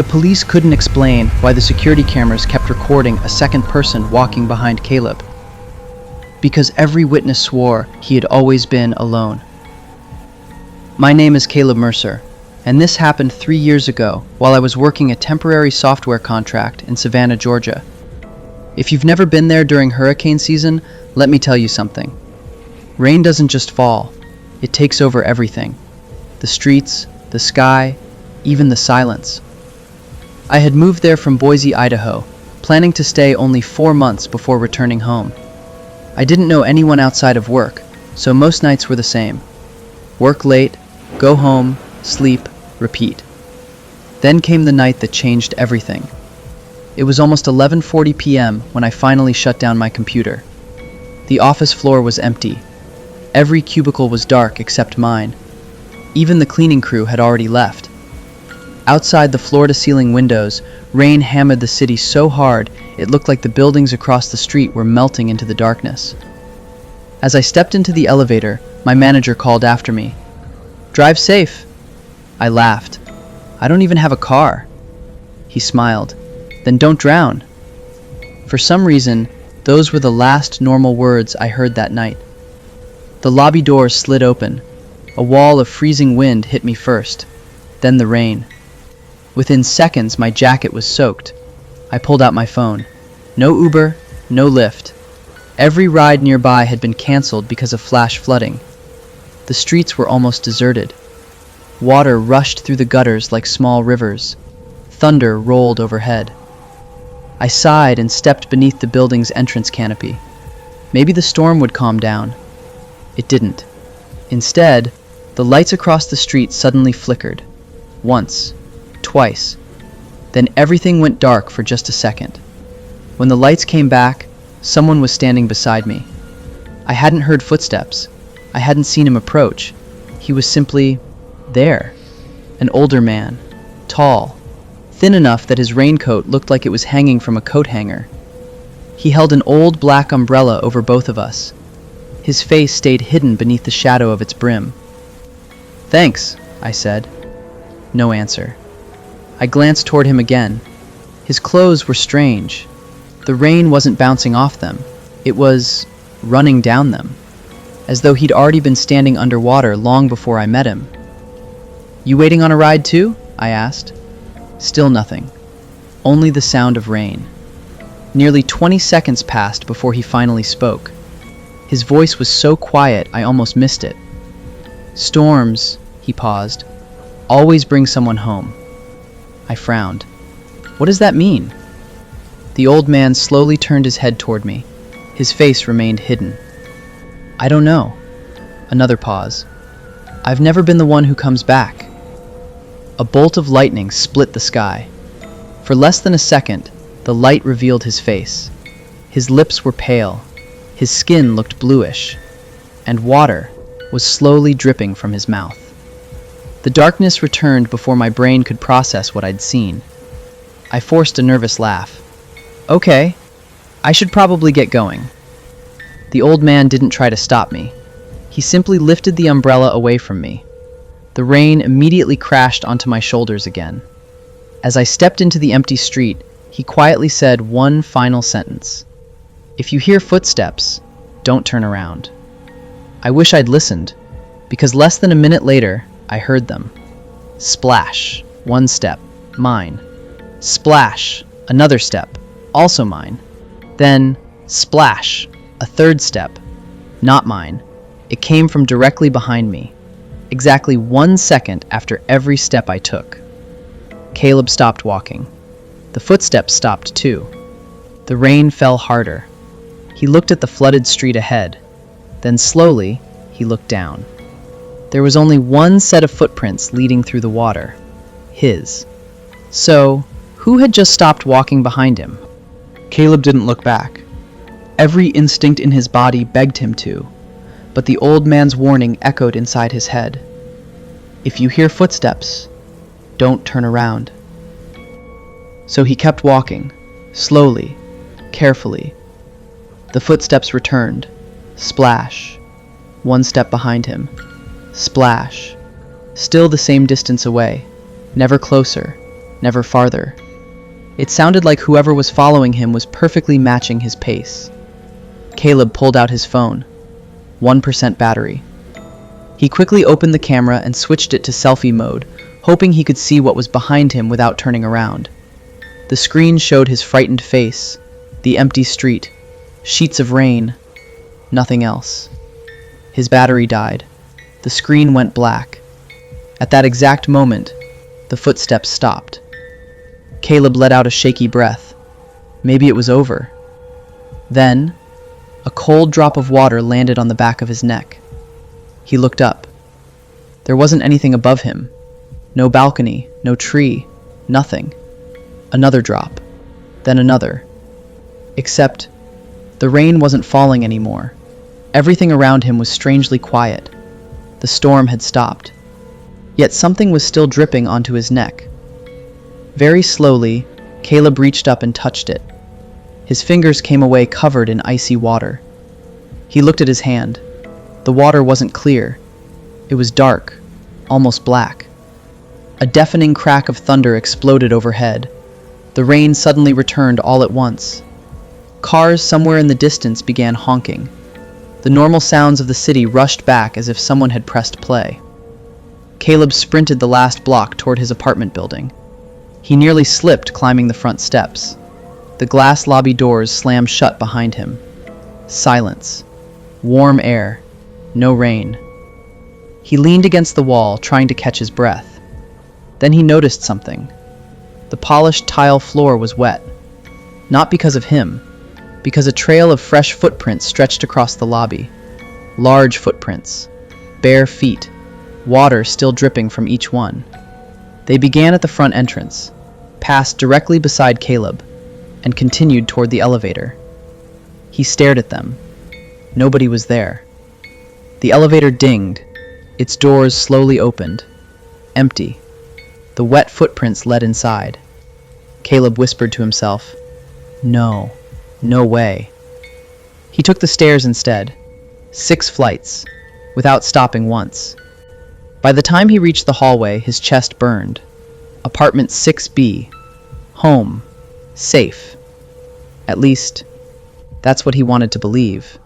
The police couldn't explain why the security cameras kept recording a second person walking behind Caleb, because every witness swore he had always been alone. My name is Caleb Mercer, and this happened 3 years ago while I was working a temporary software contract in Savannah, Georgia. If you've never been there during hurricane season, let me tell you something. Rain doesn't just fall, it takes over everything. The streets, the sky, even the silence. I had moved there from Boise, Idaho, planning to stay only 4 months before returning home. I didn't know anyone outside of work, so most nights were the same. Work late, go home, sleep, repeat. Then came the night that changed everything. It was almost 11:40 p.m. when I finally shut down my computer. The office floor was empty. Every cubicle was dark except mine. Even the cleaning crew had already left. Outside the floor-to-ceiling windows, rain hammered the city so hard it looked like the buildings across the street were melting into the darkness. As I stepped into the elevator, my manager called after me. "Drive safe." I laughed. "I don't even have a car." He smiled. "Then don't drown." For some reason, those were the last normal words I heard that night. The lobby doors slid open. A wall of freezing wind hit me first, then the rain. Within seconds, my jacket was soaked. I pulled out my phone. No Uber, no Lyft. Every ride nearby had been canceled because of flash flooding. The streets were almost deserted. Water rushed through the gutters like small rivers. Thunder rolled overhead. I sighed and stepped beneath the building's entrance canopy. Maybe the storm would calm down. It didn't. Instead, the lights across the street suddenly flickered. Once. Twice. Then everything went dark for just a second. When the lights came back, someone was standing beside me. I hadn't heard footsteps. I hadn't seen him approach. He was simply there. An older man. Tall. Thin enough that his raincoat looked like it was hanging from a coat hanger. He held an old black umbrella over both of us. His face stayed hidden beneath the shadow of its brim. "Thanks," I said. No answer. I glanced toward him again. His clothes were strange. The rain wasn't bouncing off them. It was running down them, as though he'd already been standing underwater long before I met him. "You waiting on a ride too?" I asked. Still nothing. Only the sound of rain. Nearly 20 seconds passed before he finally spoke. His voice was so quiet I almost missed it. "Storms," he paused, "always bring someone home." I frowned. "What does that mean?" The old man slowly turned his head toward me. His face remained hidden. "I don't know." Another pause. "I've never been the one who comes back." A bolt of lightning split the sky. For less than a second, the light revealed his face. His lips were pale. His skin looked bluish. And water was slowly dripping from his mouth. The darkness returned before my brain could process what I'd seen. I forced a nervous laugh. "Okay, I should probably get going." The old man didn't try to stop me. He simply lifted the umbrella away from me. The rain immediately crashed onto my shoulders again. As I stepped into the empty street, he quietly said one final sentence. "If you hear footsteps, don't turn around." I wish I'd listened, because less than a minute later, I heard them. Splash, one step, mine. Splash, another step, also mine. Then, splash, a third step, not mine. It came from directly behind me, exactly 1 second after every step I took. Caleb stopped walking. The footsteps stopped too. The rain fell harder. He looked at the flooded street ahead. Then slowly, he looked down. There was only one set of footprints leading through the water. His. So, who had just stopped walking behind him? Caleb didn't look back. Every instinct in his body begged him to, but the old man's warning echoed inside his head. "If you hear footsteps, don't turn around." So he kept walking, slowly, carefully. The footsteps returned. Splash. One step behind him. Splash. Still the same distance away, never closer, never farther. It sounded like whoever was following him was perfectly matching his pace. Caleb pulled out his phone. 1% battery. He quickly opened the camera and switched it to selfie mode, hoping he could see what was behind him without turning around. The screen showed his frightened face, the empty street, sheets of rain, nothing else. His battery died. The screen went black. At that exact moment, the footsteps stopped. Caleb let out a shaky breath. Maybe it was over. Then, a cold drop of water landed on the back of his neck. He looked up. There wasn't anything above him. No balcony, no tree, nothing. Another drop, then another. Except, the rain wasn't falling anymore. Everything around him was strangely quiet. The storm had stopped. Yet something was still dripping onto his neck. Very slowly, Caleb reached up and touched it. His fingers came away covered in icy water. He looked at his hand. The water wasn't clear. It was dark, almost black. A deafening crack of thunder exploded overhead. The rain suddenly returned all at once. Cars somewhere in the distance began honking. The normal sounds of the city rushed back as if someone had pressed play. Caleb sprinted the last block toward his apartment building. He nearly slipped climbing the front steps. The glass lobby doors slammed shut behind him. Silence. Warm air. No rain. He leaned against the wall, trying to catch his breath. Then he noticed something. The polished tile floor was wet. Not because of him, because a trail of fresh footprints stretched across the lobby. Large footprints. Bare feet. Water still dripping from each one. They began at the front entrance, passed directly beside Caleb, and continued toward the elevator. He stared at them. Nobody was there. The elevator dinged. Its doors slowly opened. Empty. The wet footprints led inside. Caleb whispered to himself, "No, no way." He took the stairs instead. 6 flights, without stopping once. By the time he reached the hallway, his chest burned. Apartment 6B. Home. Safe. At least, that's what he wanted to believe.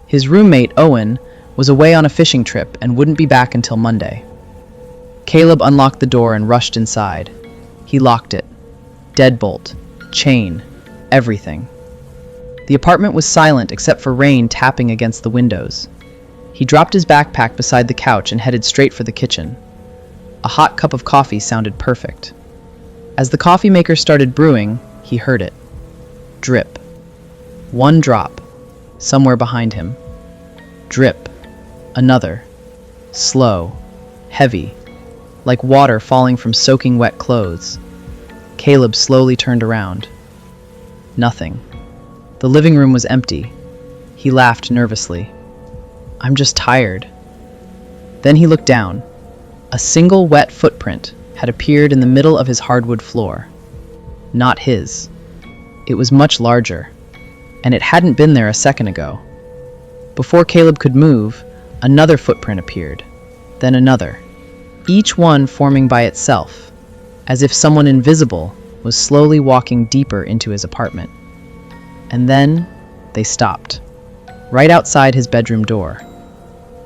His roommate, Owen, was away on a fishing trip and wouldn't be back until Monday. Caleb unlocked the door and rushed inside. He locked it. Deadbolt, chain, everything. The apartment was silent except for rain tapping against the windows. He dropped his backpack beside the couch and headed straight for the kitchen. A hot cup of coffee sounded perfect. As the coffee maker started brewing, he heard it. Drip. One drop, somewhere behind him. Drip. Another. Slow. Heavy. Like water falling from soaking wet clothes. Caleb slowly turned around. Nothing. The living room was empty. He laughed nervously. "I'm just tired." Then he looked down. A single wet footprint had appeared in the middle of his hardwood floor. Not his. It was much larger, and it hadn't been there a second ago. Before Caleb could move, another footprint appeared, then another, each one forming by itself, as if someone invisible was slowly walking deeper into his apartment. And then they stopped, right outside his bedroom door.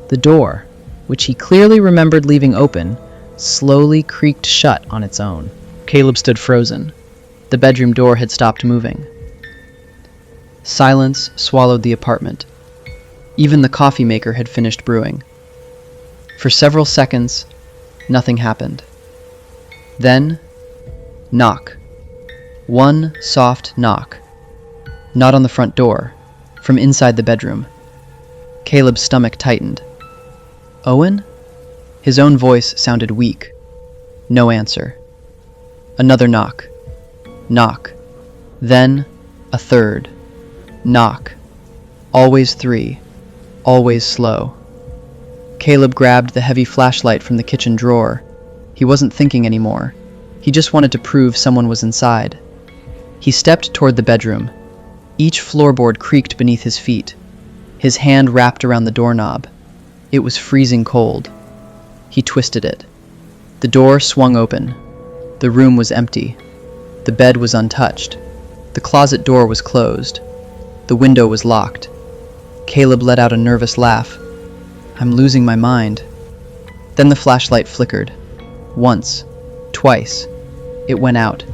The door, which he clearly remembered leaving open, slowly creaked shut on its own. Caleb stood frozen. The bedroom door had stopped moving. Silence swallowed the apartment. Even the coffee maker had finished brewing. For several seconds, nothing happened. Then, knock. One soft knock. Not on the front door, from inside the bedroom. Caleb's stomach tightened. Owen? His own voice sounded weak. No answer. Another knock. Knock. Then, a third. Knock. Always 3. Always slow. Caleb grabbed the heavy flashlight from the kitchen drawer. He wasn't thinking anymore. He just wanted to prove someone was inside. He stepped toward the bedroom. Each floorboard creaked beneath his feet. His hand wrapped around the doorknob. It was freezing cold. He twisted it. The door swung open. The room was empty. The bed was untouched. The closet door was closed. The window was locked. Caleb let out a nervous laugh. I'm losing my mind. Then the flashlight flickered. Once, twice. It went out.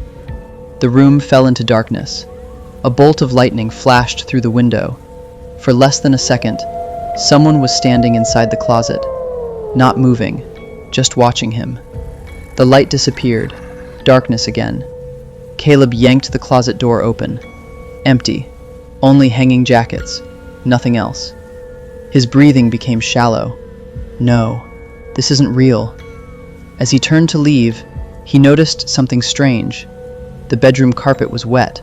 The room fell into darkness. A bolt of lightning flashed through the window. For less than a second, someone was standing inside the closet, not moving, just watching him. The light disappeared. Darkness again. Caleb yanked the closet door open. Empty. Only hanging jackets. Nothing else. His breathing became shallow. No, this isn't real. As he turned to leave, he noticed something strange. The bedroom carpet was wet.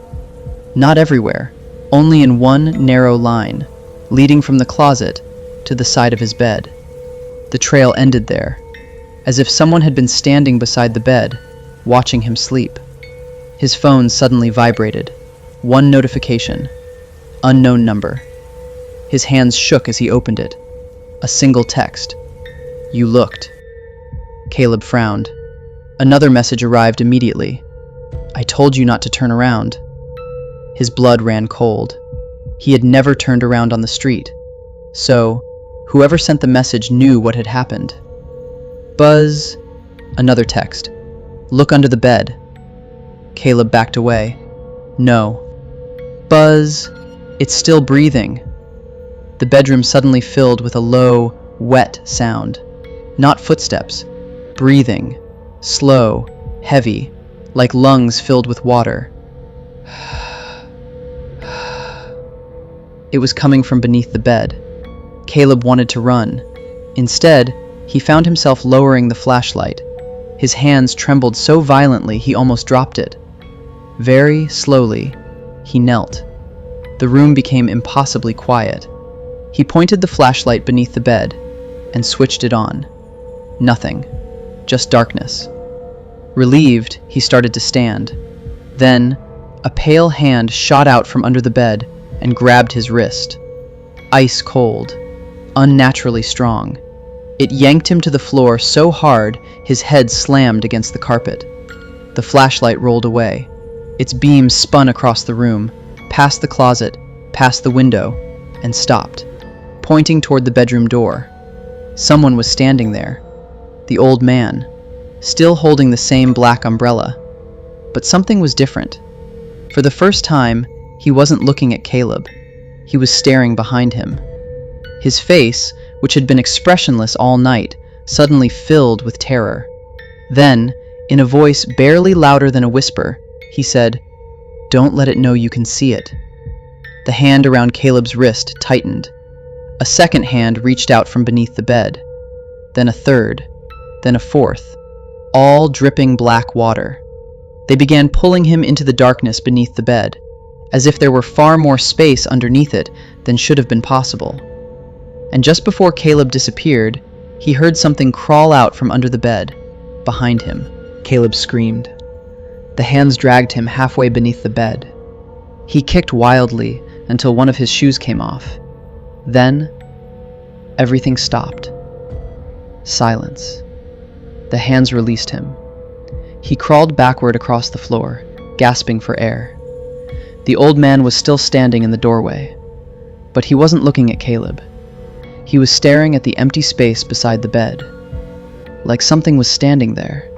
Not everywhere, only in one narrow line, leading from the closet to the side of his bed. The trail ended there, as if someone had been standing beside the bed, watching him sleep. His phone suddenly vibrated. One notification. Unknown number. His hands shook as he opened it. A single text. You looked. Caleb frowned. Another message arrived immediately. I told you not to turn around. His blood ran cold. He had never turned around on the street. So, whoever sent the message knew what had happened. Buzz. Another text. Look under the bed. Caleb backed away. No. Buzz. It's still breathing. The bedroom suddenly filled with a low, wet sound. Not footsteps. Breathing. Slow. Heavy. Like lungs filled with water. It was coming from beneath the bed. Caleb wanted to run. Instead, he found himself lowering the flashlight. His hands trembled so violently he almost dropped it. Very slowly, he knelt. The room became impossibly quiet. He pointed the flashlight beneath the bed and switched it on. Nothing. Just darkness. Relieved, he started to stand. Then, a pale hand shot out from under the bed and grabbed his wrist. Ice cold. Unnaturally strong. It yanked him to the floor so hard his head slammed against the carpet. The flashlight rolled away. Its beam spun across the room, past the closet, past the window, and stopped, pointing toward the bedroom door. Someone was standing there. The old man, still holding the same black umbrella. But something was different. For the first time, he wasn't looking at Caleb. He was staring behind him. His face, which had been expressionless all night, suddenly filled with terror. Then, in a voice barely louder than a whisper, he said, "Don't let it know you can see it." The hand around Caleb's wrist tightened. A second hand reached out from beneath the bed. Then a third. Then a fourth. All dripping black water. They began pulling him into the darkness beneath the bed, as if there were far more space underneath it than should have been possible. And just before Caleb disappeared, he heard something crawl out from under the bed, behind him. Caleb screamed. The hands dragged him halfway beneath the bed. He kicked wildly until one of his shoes came off. Then, everything stopped. Silence. The hands released him. He crawled backward across the floor, gasping for air. The old man was still standing in the doorway, but he wasn't looking at Caleb. He was staring at the empty space beside the bed, like something was standing there,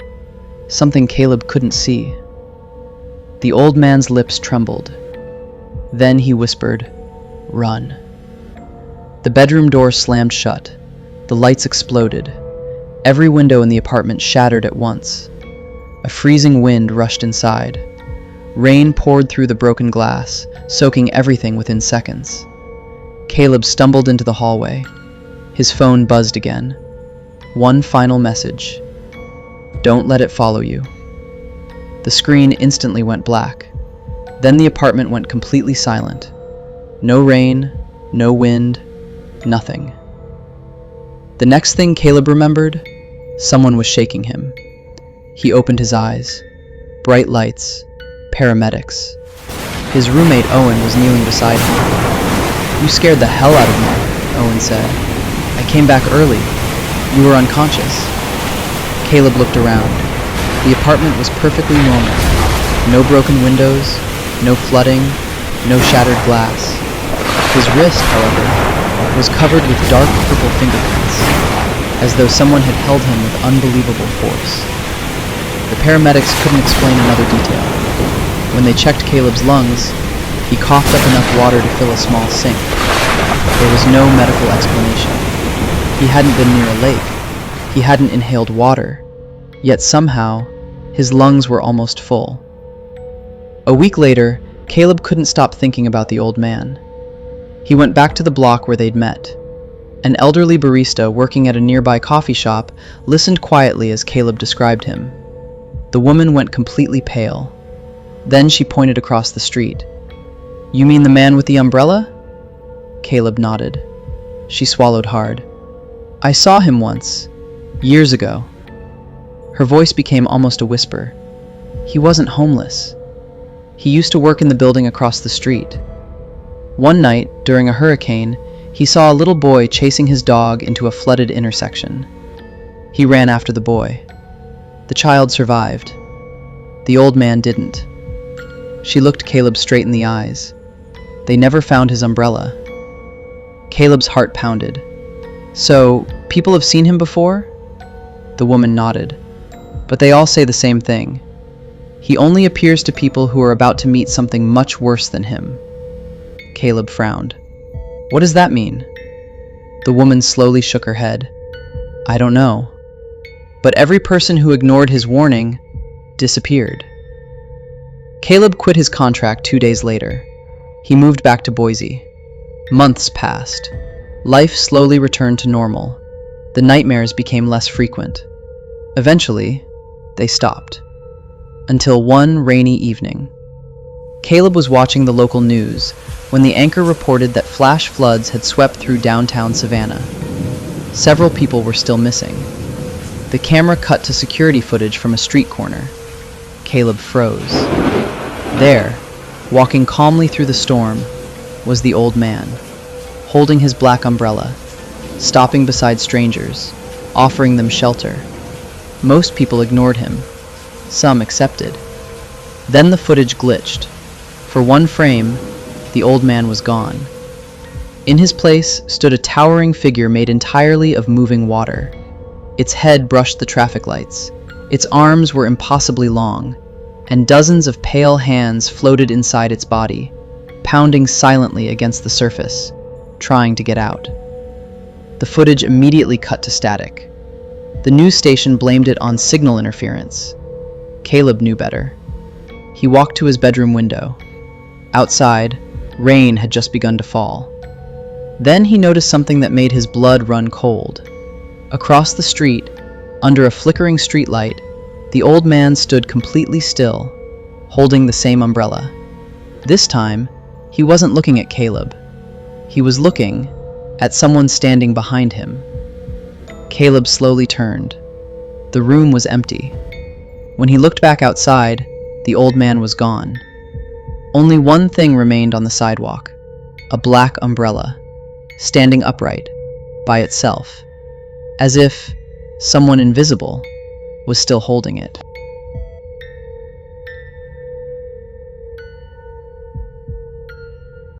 something Caleb couldn't see. The old man's lips trembled. Then he whispered, "Run." The bedroom door slammed shut. The lights exploded. Every window in the apartment shattered at once. A freezing wind rushed inside. Rain poured through the broken glass, soaking everything within seconds. Caleb stumbled into the hallway. His phone buzzed again. One final message. Don't let it follow you. The screen instantly went black. Then the apartment went completely silent. No rain, no wind, nothing. The next thing Caleb remembered, someone was shaking him. He opened his eyes. Bright lights. Paramedics. His roommate Owen was kneeling beside him. "You scared the hell out of me," Owen said. "I came back early. You were unconscious." Caleb looked around. The apartment was perfectly normal. No broken windows, no flooding, no shattered glass. His wrist, however, was covered with dark purple fingerprints, as though someone had held him with unbelievable force. The paramedics couldn't explain another detail. When they checked Caleb's lungs, he coughed up enough water to fill a small sink. There was no medical explanation. He hadn't been near a lake. He hadn't inhaled water. Yet somehow, his lungs were almost full. A week later, Caleb couldn't stop thinking about the old man. He went back to the block where they'd met. An elderly barista working at a nearby coffee shop listened quietly as Caleb described him. The woman went completely pale. Then she pointed across the street. "You mean the man with the umbrella?" Caleb nodded. She swallowed hard. "I saw him once, years ago." Her voice became almost a whisper. "He wasn't homeless. He used to work in the building across the street. One night, during a hurricane, he saw a little boy chasing his dog into a flooded intersection. He ran after the boy. The child survived. The old man didn't." She looked Caleb straight in the eyes. "They never found his umbrella." Caleb's heart pounded. "So, people have seen him before?" The woman nodded. "But they all say the same thing. He only appears to people who are about to meet something much worse than him." Caleb frowned. "What does that mean?" The woman slowly shook her head. "I don't know. But every person who ignored his warning disappeared." Caleb quit his contract 2 days later. He moved back to Boise. Months passed. Life slowly returned to normal. The nightmares became less frequent. Eventually, they stopped. Until one rainy evening. Caleb was watching the local news when the anchor reported that flash floods had swept through downtown Savannah. Several people were still missing. The camera cut to security footage from a street corner. Caleb froze. There, walking calmly through the storm, was the old man, holding his black umbrella, stopping beside strangers, offering them shelter. Most people ignored him. Some accepted. Then the footage glitched. For one frame, the old man was gone. In his place stood a towering figure made entirely of moving water. Its head brushed the traffic lights. Its arms were impossibly long, and dozens of pale hands floated inside its body, pounding silently against the surface, trying to get out. The footage immediately cut to static. The news station blamed it on signal interference. Caleb knew better. He walked to his bedroom window. Outside, rain had just begun to fall. Then he noticed something that made his blood run cold. Across the street, under a flickering streetlight, the old man stood completely still, holding the same umbrella. This time, he wasn't looking at Caleb. He was looking at someone standing behind him. Caleb slowly turned. The room was empty. When he looked back outside, the old man was gone. Only one thing remained on the sidewalk, a black umbrella, standing upright, by itself, as if someone invisible was still holding it.